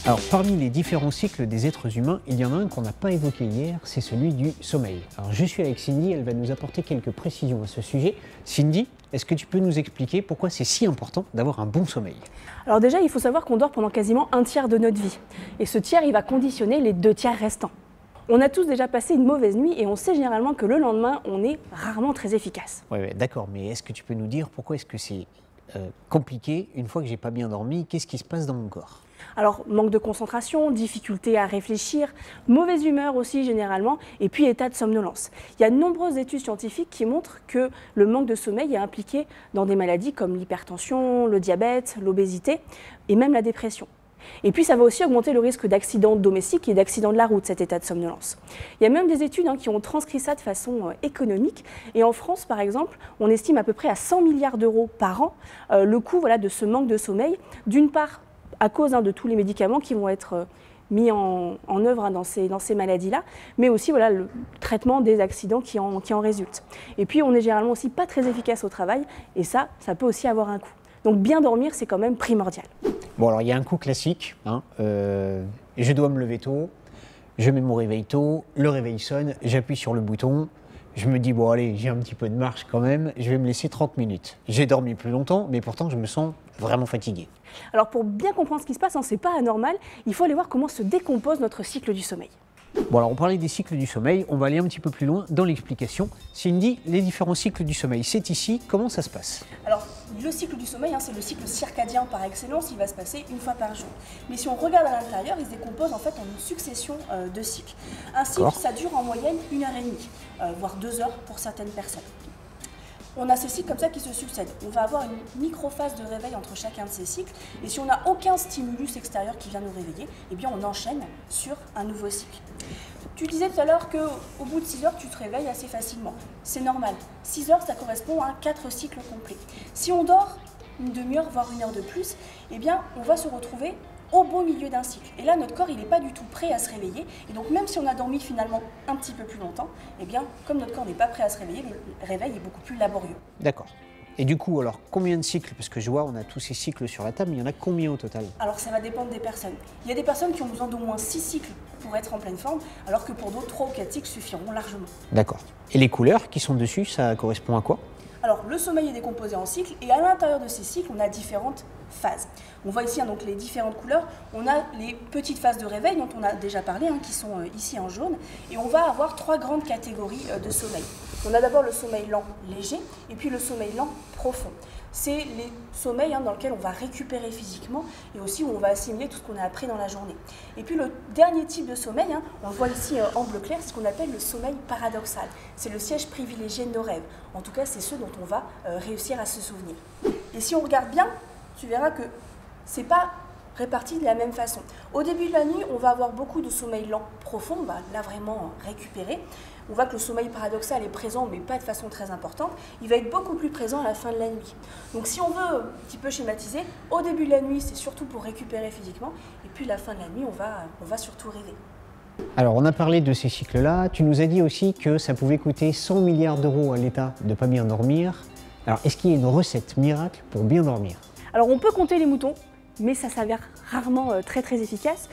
Alors, parmi les différents cycles des êtres humains, il y en a un qu'on n'a pas évoqué hier, c'est celui du sommeil. Alors, je suis avec Cindy, elle va nous apporter quelques précisions à ce sujet. Cindy, est-ce que tu peux nous expliquer pourquoi c'est si important d'avoir un bon sommeil? Alors déjà, il faut savoir qu'on dort pendant quasiment un tiers de notre vie. Et ce tiers, il va conditionner les 2 tiers restants. On a tous déjà passé une mauvaise nuit et on sait généralement que le lendemain, on est rarement très efficace. Oui, d'accord, mais est-ce que tu peux nous dire pourquoi est-ce que c'est compliqué une fois que j'ai pas bien dormi? Qu'est-ce qui se passe dans mon corps? Alors, manque de concentration, difficulté à réfléchir, mauvaise humeur aussi généralement, et puis état de somnolence. Il y a de nombreuses études scientifiques qui montrent que le manque de sommeil est impliqué dans des maladies comme l'hypertension, le diabète, l'obésité et même la dépression. Et puis ça va aussi augmenter le risque d'accidents domestiques et d'accidents de la route, cet état de somnolence. Il y a même des études qui ont transcrit ça de façon économique. Et en France, par exemple, on estime à peu près à 100 milliards d'euros par an le coût de ce manque de sommeil, d'une part à cause de tous les médicaments qui vont être mis en œuvre dans ces maladies-là, mais aussi le traitement des accidents qui en résultent. Et puis on n'est généralement aussi pas très efficace au travail, et ça peut aussi avoir un coût. Donc bien dormir, c'est quand même primordial. Bon, alors il y a un coup classique, je dois me lever tôt, je mets mon réveil tôt, le réveil sonne, j'appuie sur le bouton, je me dis bon allez, j'ai un petit peu de marche quand même, je vais me laisser 30 minutes. J'ai dormi plus longtemps, mais pourtant je me sens vraiment fatigué. Alors pour bien comprendre ce qui se passe, c'est pas anormal, il faut aller voir comment se décompose notre cycle du sommeil. Bon alors on parlait des cycles du sommeil, on va aller un petit peu plus loin dans l'explication. Cindy, les différents cycles du sommeil, c'est ici, comment ça se passe? Alors le cycle du sommeil, c'est le cycle circadien par excellence, il va se passer une fois par jour. Mais si on regarde à l'intérieur, il se décompose en fait en une succession de cycles. Un cycle, ça dure en moyenne 1h30, voire 2 heures pour certaines personnes. On a ces cycles comme ça qui se succèdent. On va avoir une microphase de réveil entre chacun de ces cycles. Et si on n'a aucun stimulus extérieur qui vient nous réveiller, eh bien on enchaîne sur un nouveau cycle. Tu disais tout à l'heure qu'au bout de 6 heures, tu te réveilles assez facilement. C'est normal. 6 heures, ça correspond à 4 cycles complets. Si on dort une demi-heure, voire 1 heure de plus, eh bien on va se retrouver au beau milieu d'un cycle. Et là, notre corps, il n'est pas du tout prêt à se réveiller. Et donc, même si on a dormi finalement un petit peu plus longtemps, eh bien, comme notre corps n'est pas prêt à se réveiller, le réveil est beaucoup plus laborieux. D'accord. Et du coup, alors, combien de cycles? Parce que je vois, on a tous ces cycles sur la table, mais il y en a combien au total? Alors, ça va dépendre des personnes. Il y a des personnes qui ont besoin d'au moins 6 cycles pour être en pleine forme, alors que pour d'autres, 3 ou 4 cycles suffiront largement. D'accord. Et les couleurs qui sont dessus, ça correspond à quoi? Alors, le sommeil est décomposé en cycles, et à l'intérieur de ces cycles, on a différentes phases. On voit ici donc les différentes couleurs. On a les petites phases de réveil dont on a déjà parlé, qui sont ici en jaune. Et on va avoir 3 grandes catégories de sommeil. On a d'abord le sommeil lent léger et puis le sommeil lent profond. C'est les sommeils dans lesquels on va récupérer physiquement et aussi où on va assimiler tout ce qu'on a appris dans la journée. Et puis le dernier type de sommeil, on le voit ici en bleu clair, c'est ce qu'on appelle le sommeil paradoxal. C'est le siège privilégié de nos rêves. En tout cas, c'est ceux dont on va réussir à se souvenir. Et si on regarde bien, tu verras que c'est pas réparti de la même façon. Au début de la nuit, on va avoir beaucoup de sommeil lent profond, on va là vraiment récupérer. On voit que le sommeil paradoxal est présent, mais pas de façon très importante. Il va être beaucoup plus présent à la fin de la nuit. Donc si on veut un petit peu schématiser, au début de la nuit, c'est surtout pour récupérer physiquement, et puis à la fin de la nuit, on va surtout rêver. Alors, on a parlé de ces cycles-là. Tu nous as dit aussi que ça pouvait coûter 100 milliards d'euros à l'État de ne pas bien dormir. Alors, est-ce qu'il y a une recette miracle pour bien dormir? Alors, on peut compter les moutons, mais ça s'avère rarement très efficace.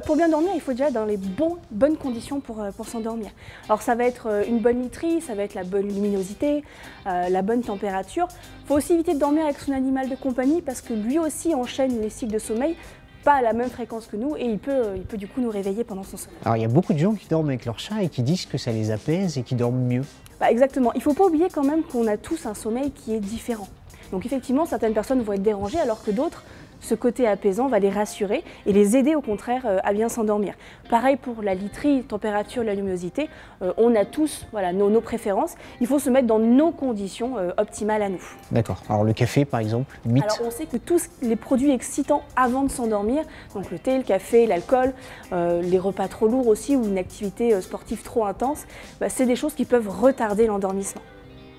Pour bien dormir, il faut déjà être dans les bonnes conditions pour s'endormir. Alors ça va être une bonne literie, ça va être la bonne luminosité, la bonne température. Il faut aussi éviter de dormir avec son animal de compagnie parce que lui aussi enchaîne les cycles de sommeil, pas à la même fréquence que nous, et il peut du coup nous réveiller pendant son sommeil. Alors il y a beaucoup de gens qui dorment avec leur chat et qui disent que ça les apaise et qu'ils dorment mieux. Exactement, il ne faut pas oublier quand même qu'on a tous un sommeil qui est différent. Donc effectivement, certaines personnes vont être dérangées alors que d'autres, ce côté apaisant va les rassurer et les aider au contraire à bien s'endormir. Pareil pour la literie, température, la luminosité, on a tous nos préférences. Il faut se mettre dans nos conditions optimales à nous. D'accord. Alors le café par exemple, mythe. Alors on sait que tous les produits excitants avant de s'endormir, donc le thé, le café, l'alcool, les repas trop lourds aussi ou une activité sportive trop intense, c'est des choses qui peuvent retarder l'endormissement.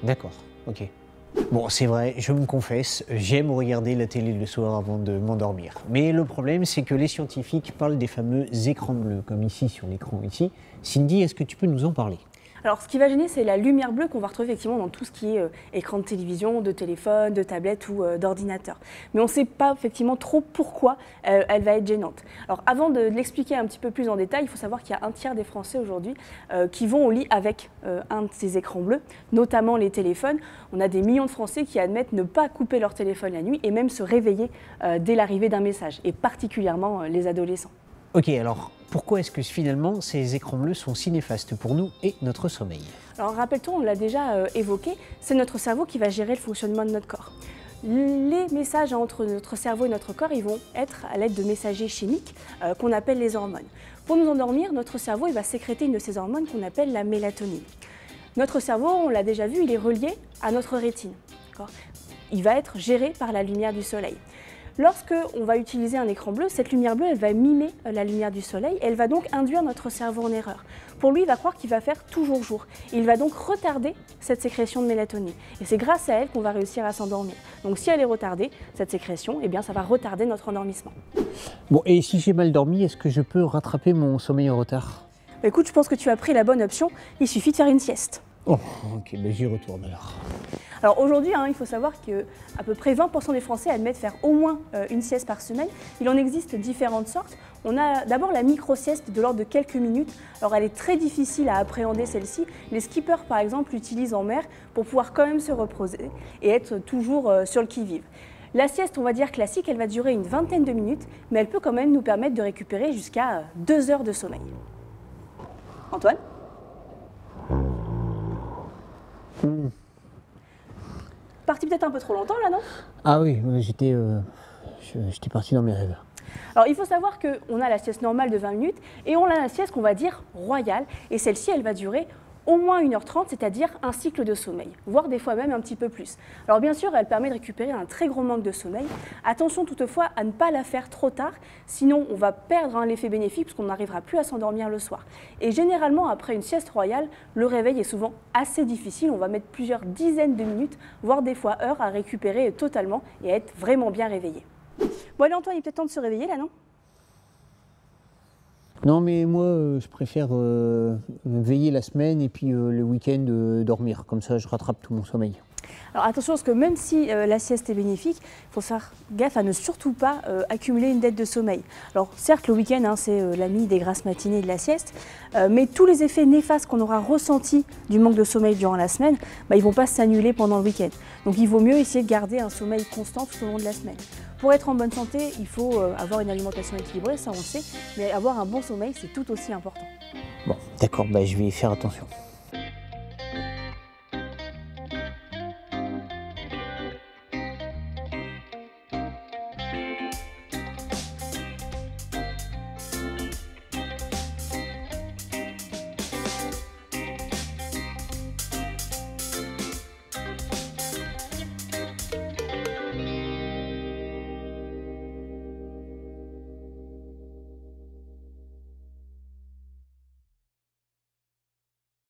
D'accord, ok. Bon, c'est vrai, je me confesse, j'aime regarder la télé le soir avant de m'endormir. Mais le problème, c'est que les scientifiques parlent des fameux écrans bleus, comme ici sur l'écran ici. Cindy, est-ce que tu peux nous en parler? Alors, ce qui va gêner, c'est la lumière bleue qu'on va retrouver effectivement dans tout ce qui est écran de télévision, de téléphone, de tablette ou d'ordinateur. Mais on ne sait pas effectivement trop pourquoi elle va être gênante. Alors, avant de l'expliquer un petit peu plus en détail, il faut savoir qu'il y a un tiers des Français aujourd'hui qui vont au lit avec un de ces écrans bleus, notamment les téléphones. On a des millions de Français qui admettent ne pas couper leur téléphone la nuit et même se réveiller dès l'arrivée d'un message, et particulièrement les adolescents. Ok, alors pourquoi est-ce que finalement ces écrans bleus sont si néfastes pour nous et notre sommeil? Alors rappelle-toi, on l'a déjà évoqué, c'est notre cerveau qui va gérer le fonctionnement de notre corps. Les messages entre notre cerveau et notre corps, ils vont être à l'aide de messagers chimiques qu'on appelle les hormones. Pour nous endormir, notre cerveau il va sécréter une de ces hormones qu'on appelle la mélatonine. Notre cerveau, on l'a déjà vu, il est relié à notre rétine. Il va être géré par la lumière du soleil. Lorsque on va utiliser un écran bleu, cette lumière bleue, elle va mimer la lumière du soleil et elle va donc induire notre cerveau en erreur. Pour lui, il va croire qu'il va faire toujours jour. Il va donc retarder cette sécrétion de mélatonine. Et c'est grâce à elle qu'on va réussir à s'endormir. Donc si elle est retardée, cette sécrétion, eh bien, ça va retarder notre endormissement. Bon, et si j'ai mal dormi, est-ce que je peux rattraper mon sommeil en retard? Écoute, je pense que tu as pris la bonne option. Il suffit de faire une sieste. Oh, ok, ben j'y retourne alors. Alors aujourd'hui, il faut savoir qu'à peu près 20% des Français admettent faire au moins une sieste par semaine. Il en existe différentes sortes. On a d'abord la micro-sieste de l'ordre de quelques minutes. Alors elle est très difficile à appréhender celle-ci. Les skippers par exemple l'utilisent en mer pour pouvoir quand même se reposer et être toujours sur le qui-vive. La sieste, on va dire classique, elle va durer une vingtaine de minutes, mais elle peut quand même nous permettre de récupérer jusqu'à 2 heures de sommeil. Antoine ? Parti peut-être un peu trop longtemps là, non? Ah oui, j'étais parti dans mes rêves. Alors il faut savoir qu'on a la sieste normale de 20 minutes et on a la sieste qu'on va dire royale, et celle-ci elle va durer au moins 1h30, c'est-à-dire un cycle de sommeil, voire des fois même un petit peu plus. Alors bien sûr, elle permet de récupérer un très gros manque de sommeil. Attention toutefois à ne pas la faire trop tard, sinon on va perdre l'effet bénéfique puisqu'on n'arrivera plus à s'endormir le soir. Et généralement, après une sieste royale, le réveil est souvent assez difficile. On va mettre plusieurs dizaines de minutes, voire des fois heures, à récupérer totalement et à être vraiment bien réveillé. Bon allez Antoine, il est peut-être temps de se réveiller là, non? Non, mais moi, je préfère veiller la semaine et puis le week-end dormir. Comme ça, je rattrape tout mon sommeil. Alors attention, parce que même si la sieste est bénéfique, il faut faire gaffe à ne surtout pas accumuler une dette de sommeil. Alors certes, le week-end, c'est l'ami des grasses matinées et de la sieste, mais tous les effets néfastes qu'on aura ressentis du manque de sommeil durant la semaine, ils ne vont pas s'annuler pendant le week-end. Donc il vaut mieux essayer de garder un sommeil constant tout au long de la semaine. Pour être en bonne santé, il faut avoir une alimentation équilibrée, ça on le sait, mais avoir un bon sommeil, c'est tout aussi important. Bon, d'accord, je vais y faire attention.